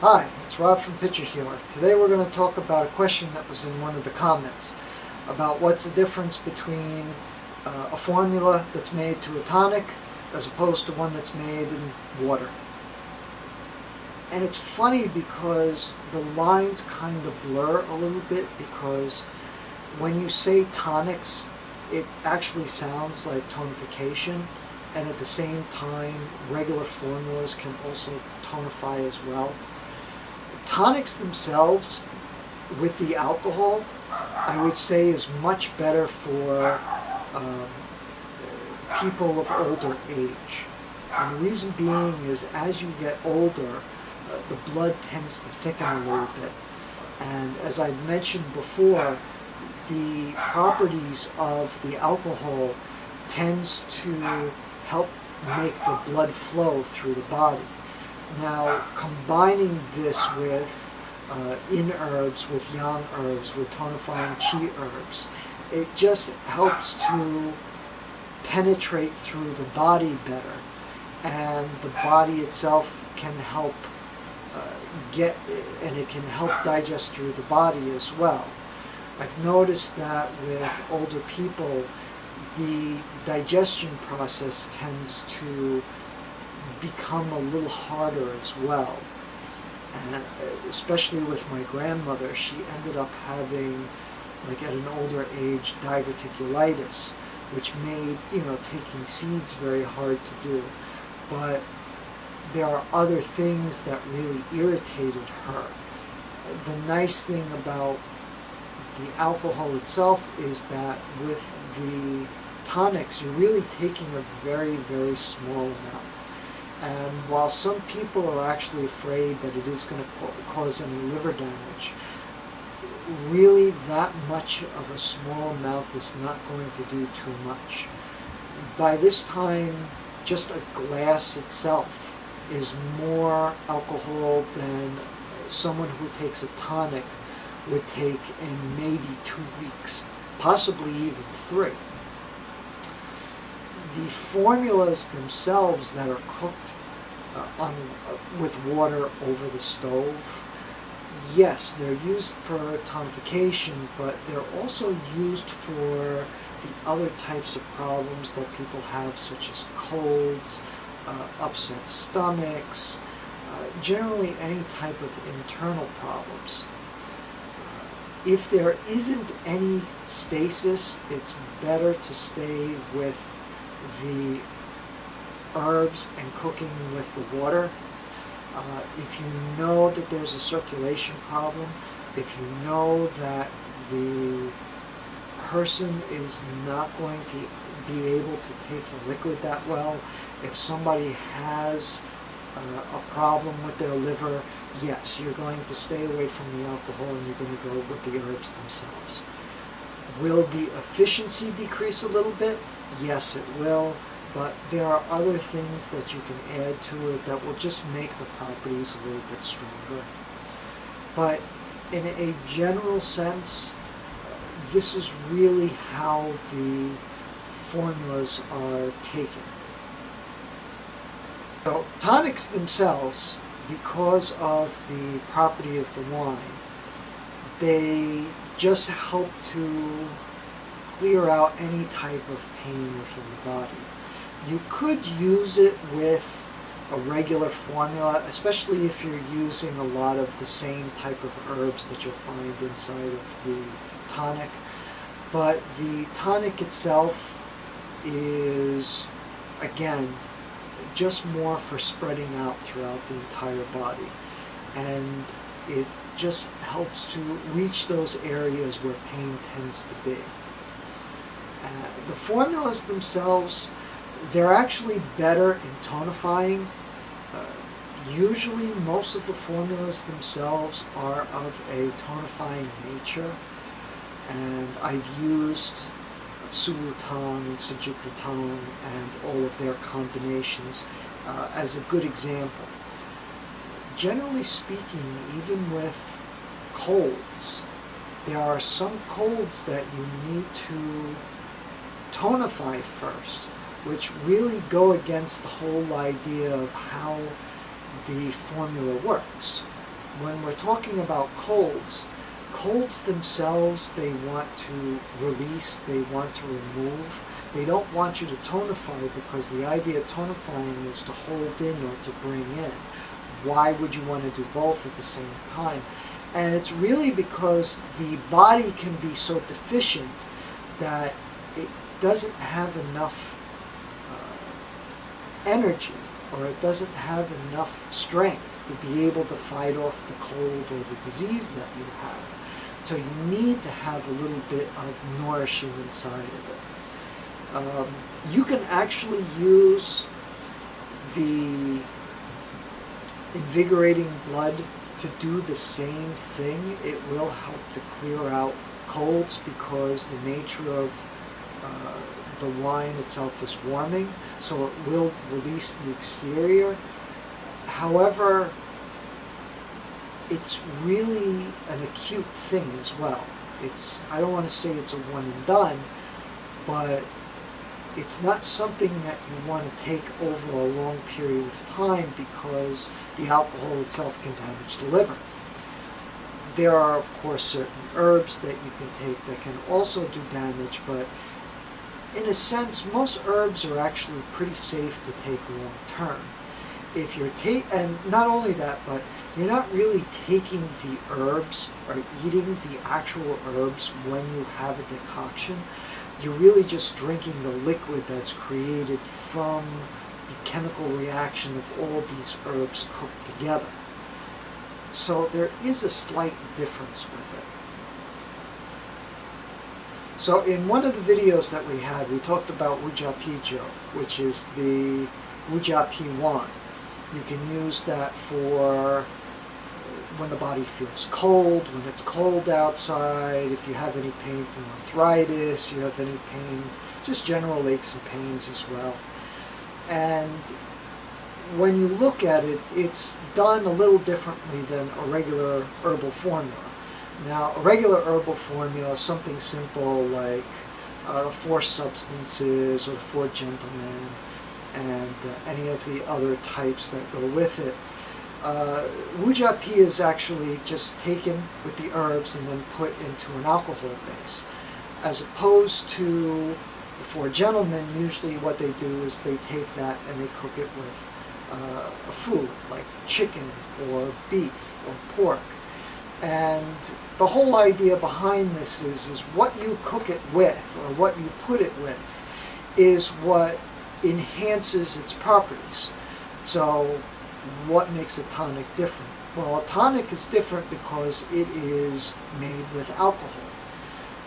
Hi, it's Rob from Pitcher Healer. Today we're going to talk about a question that was in one of the comments about what's the difference between a formula that's made to a tonic as opposed to one that's made in water. And it's funny because the lines kind of blur a little bit, because when you say tonics, it actually sounds like tonification, and at the same time regular formulas can also tonify as well. Tonics themselves, with the alcohol, I would say is much better for people of older age. And the reason being is, as you get older, the blood tends to thicken a little bit. And as I mentioned before, the properties of the alcohol tends to help make the blood flow through the body. Now, combining this with in herbs, with yang herbs, with tonifying qi herbs, it just helps to penetrate through the body better, and the body itself can help and it can help digest through the body as well. I've noticed that with older people, the digestion process tends to become a little harder as well. And especially with my grandmother, she ended up having, like at an older age, diverticulitis, which made, taking seeds very hard to do. But there are other things that really irritated her. The nice thing about the alcohol itself is that with the tonics, you're really taking a very, very small amount. And while some people are actually afraid that it is going to cause any liver damage, really that much of a small amount is not going to do too much. By this time, just a glass itself is more alcohol than someone who takes a tonic would take in maybe 2 weeks, possibly even 3. The formulas themselves that are cooked with water over the stove, yes, they're used for tonification, but they're also used for the other types of problems that people have, such as colds, upset stomachs, generally any type of internal problems. If there isn't any stasis, it's better to stay with the herbs and cooking with the water. If you know that there's a circulation problem, if you know that the person is not going to be able to take the liquid that well, if somebody has a problem with their liver, yes, you're going to stay away from the alcohol and you're going to go with the herbs themselves. Will the efficiency decrease a little bit? Yes, it will, but there are other things that you can add to it that will just make the properties a little bit stronger. But in a general sense, this is really how the formulas are taken. So tonics themselves, because of the property of the wine, they just help to clear out any type of pain within the body. You could use it with a regular formula, especially if you're using a lot of the same type of herbs that you'll find inside of the tonic. But the tonic itself is, again, just more for spreading out throughout the entire body. And it just helps to reach those areas where pain tends to be. The formulas themselves, they're actually better in tonifying. Usually most of the formulas themselves are of a tonifying nature, and I've used Surutan and Sujitatan and all of their combinations as a good example. Generally speaking, even with colds, there are some colds that you need to tonify first, which really go against the whole idea of how the formula works. when we're talking about colds, colds themselves, they want to release, they want to remove. They don't want you to tonify, because the idea of tonifying is to hold in or to bring in. Why would you want to do both at the same time? And it's really because the body can be so deficient that it doesn't have enough energy, or it doesn't have enough strength to be able to fight off the cold or the disease that you have. So you need to have a little bit of nourishing inside of it. You can actually use the invigorating blood to do the same thing. It will help to clear out colds, because the nature of the wine itself is warming, so it will release the exterior. However, it's really an acute thing as well. I don't want to say it's a one and done, but it's not something that you want to take over a long period of time, because the alcohol itself can damage the liver. There are, of course, certain herbs that you can take that can also do damage, but in a sense, most herbs are actually pretty safe to take long term. If you're and not only that, but you're not really taking the herbs or eating the actual herbs when you have a decoction. You're really just drinking the liquid that's created from the chemical reaction of all these herbs cooked together. So there is a slight difference with it. So in one of the videos that we had, we talked about Wujapijo, which is the Wujapi wine. You can use that for when the body feels cold, when it's cold outside, if you have any pain from arthritis, you have any pain, just general aches and pains as well. And when you look at it, it's done a little differently than a regular herbal formula. Now, a regular herbal formula is something simple like the 4 substances or the 4 gentlemen and any of the other types that go with it. Wujapi is actually just taken with the herbs and then put into an alcohol base. As opposed to the 4 gentlemen, usually what they do is they take that and they cook it with a food like chicken or beef or pork. And the whole idea behind this is what you cook it with, or what you put it with, is what enhances its properties. So what makes a tonic different? Well, a tonic is different because it is made with alcohol.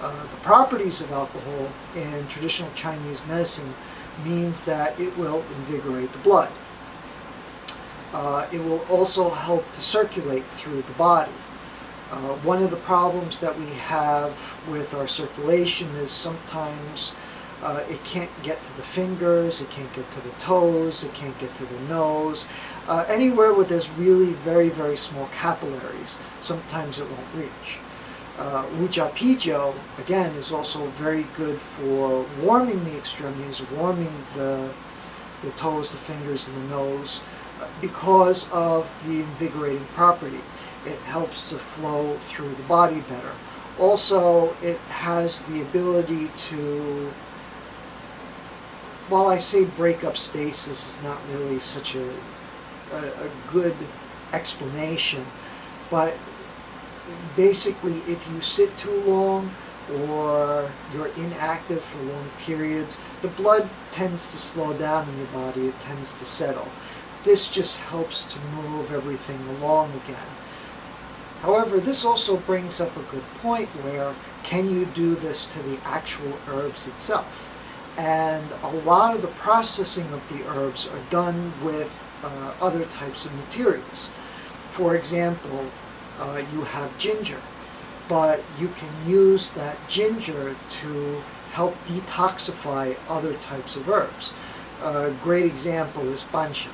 The properties of alcohol in traditional Chinese medicine means that it will invigorate the blood. It will also help to circulate through the body. One of the problems that we have with our circulation is sometimes it can't get to the fingers, it can't get to the toes, it can't get to the nose. Anywhere where there's really very, very small capillaries, sometimes it won't reach. Wujapijo, again, is also very good for warming the extremities, warming the toes, the fingers, and the nose, because of the invigorating property. It helps to flow through the body better. Also, it has the ability to, while I say break up stasis is not really such a good explanation, but basically if you sit too long or you're inactive for long periods, the blood tends to slow down in your body, it tends to settle. This just helps to move everything along again. However, this also brings up a good point where, can you do this to the actual herbs itself? And a lot of the processing of the herbs are done with other types of materials. For example, you have ginger, but you can use that ginger to help detoxify other types of herbs. A great example is bancha.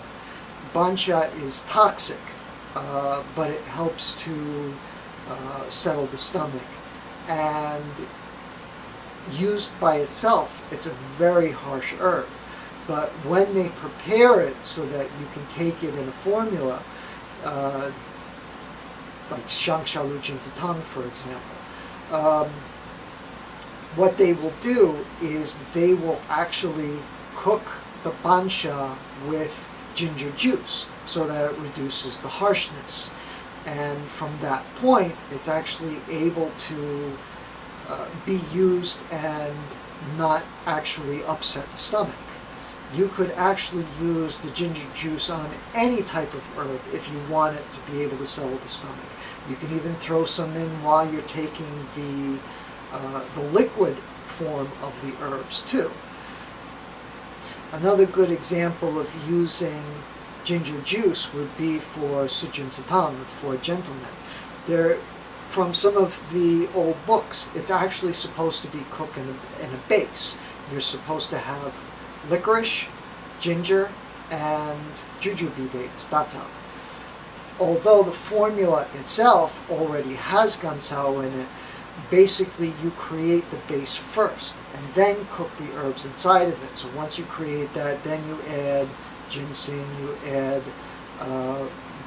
Bancha is toxic, but it helps to settle the stomach. And used by itself, it's a very harsh herb. But when they prepare it so that you can take it in a formula, like Shangshalu Jinsatang, for example. What they will do is they will actually cook the bansha with ginger juice so that it reduces the harshness. And from that point, it's actually able to be used and not actually upset the stomach. You could actually use the ginger juice on any type of herb if you want it to be able to settle the stomach. You can even throw some in while you're taking the liquid form of the herbs too. Another good example of using ginger juice would be for Sujun Satang, for gentlemen. From some of the old books, it's actually supposed to be cooked in a base. You're supposed to have licorice, ginger, and jujube dates. That's how. Although the formula itself already has gansao in it, basically you create the base first and then cook the herbs inside of it. So once you create that, then you add ginseng, you add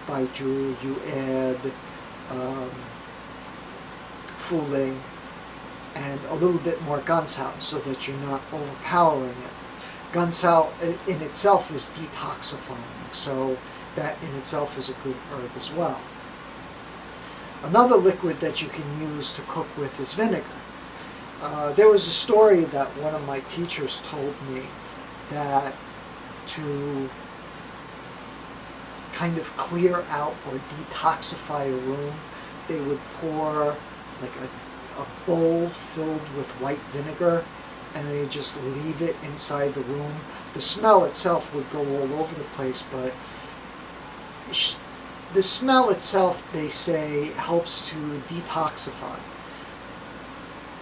baijiu, you add fuling, and a little bit more gansao so that you're not overpowering it. Gansao in itself is detoxifying, so that in itself is a good herb as well. Another liquid that you can use to cook with is vinegar. There was a story that one of my teachers told me that to kind of clear out or detoxify a room, they would pour like a bowl filled with white vinegar and they just leave it inside the room. The smell itself would go all over the place, but the smell itself, they say, helps to detoxify.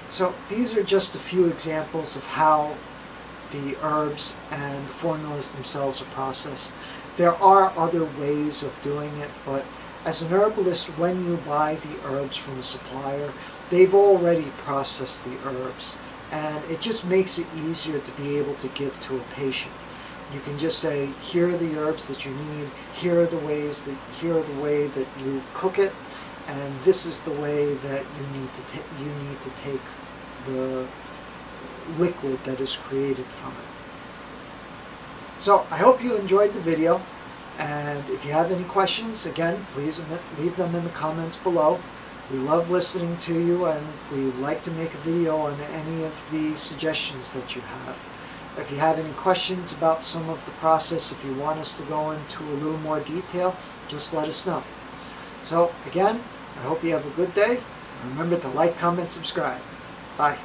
So these are just a few examples of how the herbs and the formulas themselves are processed. There are other ways of doing it, but as an herbalist, when you buy the herbs from a supplier, they've already processed the herbs, and it just makes it easier to be able to give to a patient. You can just say, here are the herbs that you need, here are the way that you cook it, and this is the way that you need to take the liquid that is created from it. So I hope you enjoyed the video, and if you have any questions, again, please leave them in the comments below. We love listening to you, and we like to make a video on any of the suggestions that you have. If you have any questions about some of the process, if you want us to go into a little more detail, just let us know. So again, I hope you have a good day. Remember to like, comment, subscribe. Bye.